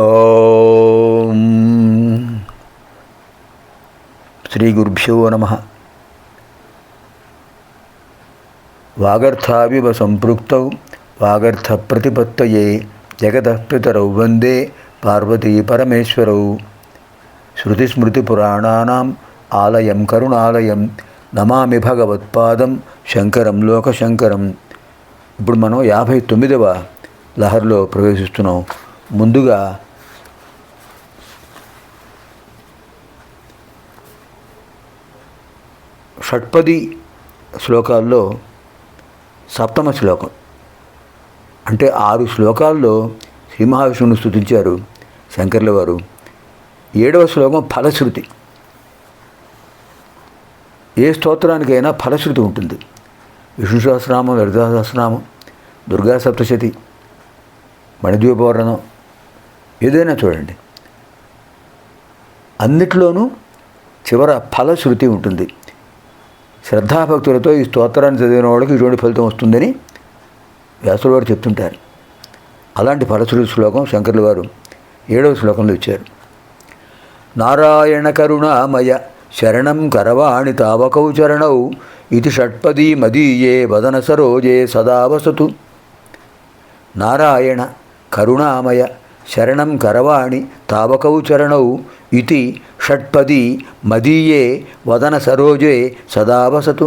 ఓం శ్రీ గురుభ్యో నమః. వాగర్థావివ సంపృక్తౌ వాగర్థ ప్రతిపత్తయే జగతః పితరౌ వందే పార్వతీ పరమేశ్వరౌ. శృతిస్మృతిపురాణానాం ఆలయం కరుణాలయం నమామి భగవత్పాదం శంకరం లోకశంకరం. ఇప్పుడు మనం 59వ లహరిలో ప్రవేశిస్తున్నాం. ముందుగా షట్పది శ్లోకాల్లో సప్తమ శ్లోకం అంటే 6 శ్లోకాల్లో శ్రీ మహావిష్ణువుని స్తుతించారు శంకర్ల వారు. 7వ శ్లోకం ఫలశ్రుతి. ఏ స్తోత్రానికైనా ఫలశ్రుతి ఉంటుంది. విష్ణు సహస్రనామం, లలితా సహస్రనామం, దుర్గా సప్తశతి, మణిద్వీపవర్ణనం, ఏదైనా చూడండి, అన్నిట్లోనూ చివర ఫలశ్రుతి ఉంటుంది. శ్రద్ధాభక్తులతో ఈ స్తోత్రాన్ని చదివిన వాళ్ళకి ఇటువంటి ఫలితం వస్తుందని వ్యాసుల వారు చెప్తుంటారు. అలాంటి ఫలశ్రుతి శ్లోకం శంకర్ల వారు 7వ శ్లోకంలో ఇచ్చారు. నారాయణ కరుణామయ శరణం కరవాణి తావకౌ చరణౌ ఇది షట్పదీ మదీయే వదన సరోజే సదా వసతు. నారాయణ కరుణామయ శరణం కరవాణి తావకౌ చరణౌ ఇది షట్పదీ మదీయే వదన సరోజే సదా వసతు.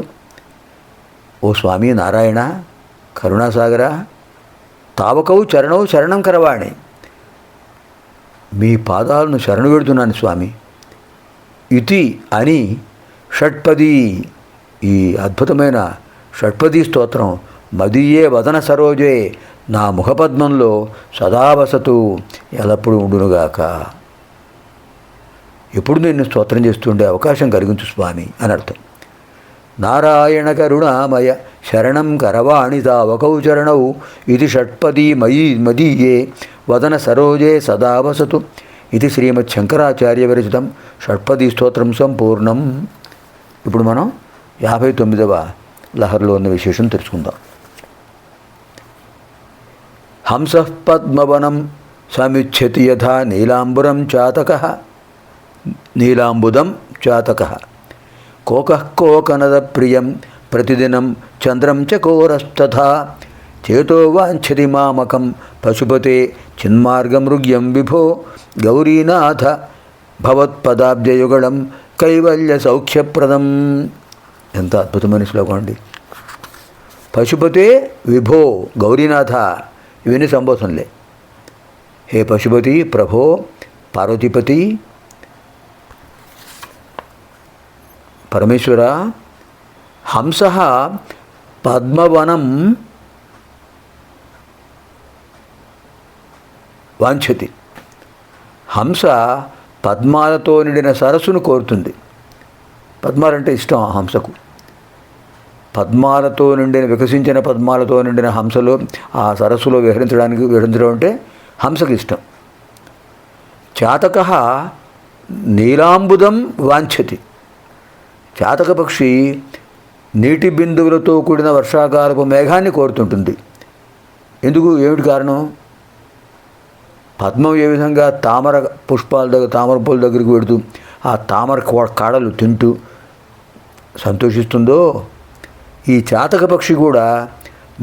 ఓ స్వామి నారాయణ కరుణాసాగర, తావకౌ చరణౌ శరణం కరవాణి, మీ పాదాలను శరణు పెడుతున్నాను స్వామి. ఇతి అని షట్పదీ, ఈ అద్భుతమైన షట్పదీ స్తోత్రం మదీయే వదన సరోజే, నా ముఖపద్మంలో సదావసతు, ఎల్లప్పుడూ ఉండునుగాక. ఎప్పుడు నేను స్తోత్రం చేస్తుండే అవకాశం కలిగించు స్వామి అని అర్థం. నారాయణ కరుణామయ శరణం కరవాణి తావకౌ చరణౌ ఇది షట్పదీ మదీయే వదన సరోజే సదావసతు. ఇది శ్రీమద్ శంకరాచార్య విరచితం షట్పదీ స్తోత్రం సంపూర్ణం. ఇప్పుడు మనం 59వ లహరిలో ఉన్న విశేషం తెలుసుకుందాం. హంసః పద్మవనం సమిచ్చతి యథా నీలాంబురం చాతకః, నీలాంబుదం చాతకః. కోకః కోకనద ప్రియం ప్రతిదినం చంద్రం చకోరస్తథా. చేతో వాంఛతి మామకం పశుపతే చిన్మార్గమృగ్యం విభో గౌరీనాథ భవత్పదాబ్జయుగళం కైవల్య సౌఖ్యప్రదం. ఎంత అద్భుతమైన శ్లోకం అండి. పశుపతే విభో గౌరీనాథ, ఇవన్నీ సంబోధనలే. హే పశుపతి, ప్రభో, పార్వతీపతి, పరమేశ్వర. హంస పద్మవనం వాంఛతి. హంస పద్మాలతో నిండిన సరస్సును కోరుతుంది. పద్మాలంటే ఇష్టం ఆ హంసకు. పద్మాలతో నిండిన, వికసించిన పద్మాలతో నిండిన హంసలో, ఆ సరస్సులో విహరించడం అంటే హంసకు ఇష్టం. చాతకః నీలాంబుదం వాంఛతి. చాతక పక్షి నీటి బిందువులతో కూడిన వర్షాకాలపు మేఘాన్ని కోరుతుంటుంది. ఎందుకు, ఏమిటి కారణం? పద్మం ఏ విధంగా తామర పుష్పాల దగ్గర, తామర పూల దగ్గరికి వెడుతూ ఆ తామర కాడలు తింటూ సంతోషిస్తుందో, ఈ చాతక పక్షి కూడా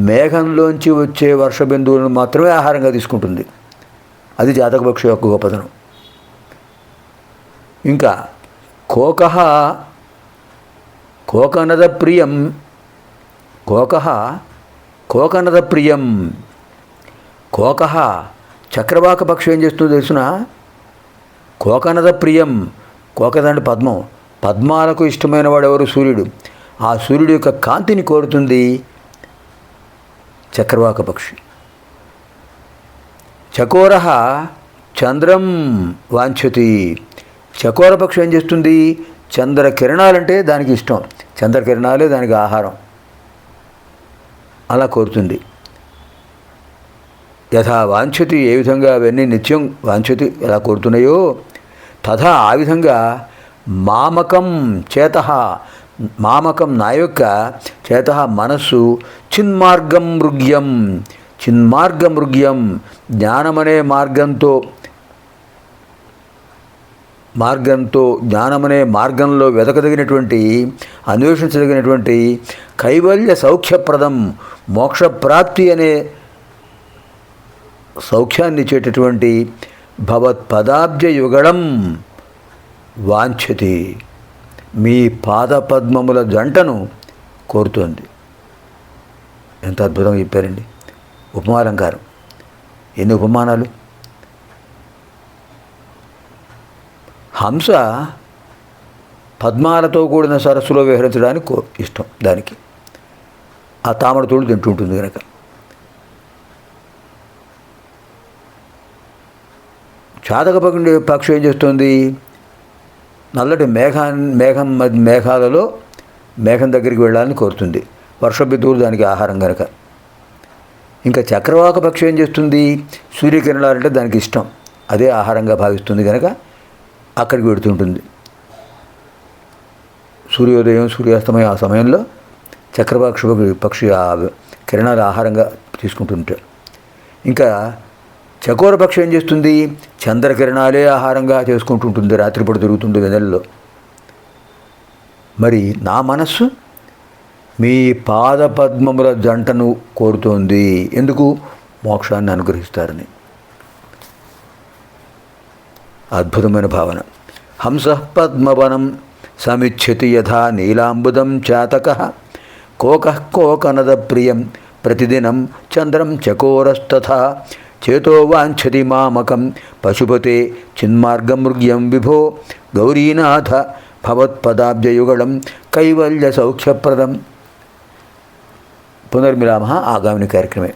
మేఘంలోంచి వచ్చే వర్ష బిందువులను మాత్రమే ఆహారంగా తీసుకుంటుంది. అది చాతక పక్షి యొక్క గొప్పతనం. ఇంకా కోకః కోకనద ప్రియం, కోకః కోకనద ప్రియం. కోకః చక్రవాక పక్షి ఏం చేస్తుందో తెలుసున? కోకనద ప్రియం. కోకదంటే పద్మం. పద్మాలకు ఇష్టమైన వాడు ఎవరు? సూర్యుడు. ఆ సూర్యుడి యొక్క కాంతిని కోరుతుంది చక్రవాక పక్షి. చకోరః చంద్రం వాంఛతి. చకోర పక్షి ఏం చేస్తుంది? చంద్రకిరణాలంటే దానికి ఇష్టం. చంద్రకిరణాలే దానికి ఆహారం. అలా కోరుతుంది. యథా వాంఛతి, ఏ విధంగా అవన్నీ నిత్యం వాంఛతి ఎలా కోరుతున్నాయో, తథా ఆ విధంగా మామకం చేతః, మామకం నా యొక్క చేతః మనస్సు, చిన్మార్గం మృగ్యం, చిన్మార్గమృగ్యం జ్ఞానమనే మార్గంతో మార్గంతో జ్ఞానమనే మార్గంలో వెతకదగినటువంటి అన్వేషించదగినటువంటి కైవల్య సౌఖ్యప్రదం మోక్షప్రాప్తి అనే సౌఖ్యాన్ని ఇచ్చేటటువంటి భవత్పదాబ్జ యుగళం వాంఛతి, మీ పాదపద్మముల జంటను కోరుతోంది. ఎంత అద్భుతంగా చెప్పారండి. ఉపమాలంకారం. ఎన్ని ఉపమానాలు. హంస పద్మాలతో కూడిన సరస్సులో విహరించడానికి ఇష్టం దానికి. ఆ తామర తోడు తింటుంటుంది కనుక. చాతక పక్షి ఏం చేస్తుంది? నల్లటి మేఘాలలో మేఘం దగ్గరికి వెళ్ళాలని కోరుతుంది. వర్షబిందువులు దానికి ఆహారం కనుక. ఇంకా చక్రవాక పక్షి ఏం చేస్తుంది? సూర్యకిరణాలంటే దానికి ఇష్టం, అదే ఆహారంగా భావిస్తుంది కనుక అక్కడికి వెడుతుంటుంది. సూర్యోదయం సూర్యాస్తమయం ఆ సమయంలో పక్షి ఆ కిరణాలు ఆహారంగా తీసుకుంటుంటారు. ఇంకా చకోర పక్షి ఏం చేస్తుంది? చంద్రకిరణాలే ఆహారంగా చేసుకుంటుంటుంది, రాత్రిపూట తిరుగుతుంది వెన్నెలలో. మరి నా మనస్సు మీ పాదపద్మముల జంటను కోరుతోంది. ఎందుకు? మోక్షాన్ని అనుగ్రహిస్తారని. అద్భుతమైన భావన. హంస పద్మవనం సమిచ్ఛతి యథా నీలాంబుదం చాతక కోకః కోకనద ప్రియం ప్రతిదినం చంద్రం చకోరస్తథా చేతో వాంఛతి మామకం పశుపతే చిన్మార్గమృగ్యం విభో గౌరీనాథ భవత్పదాబ్జయుగళం కైవల్య సౌఖ్యప్రదం. పునర్మిలామः ఆగామిని కార్యక్రమే.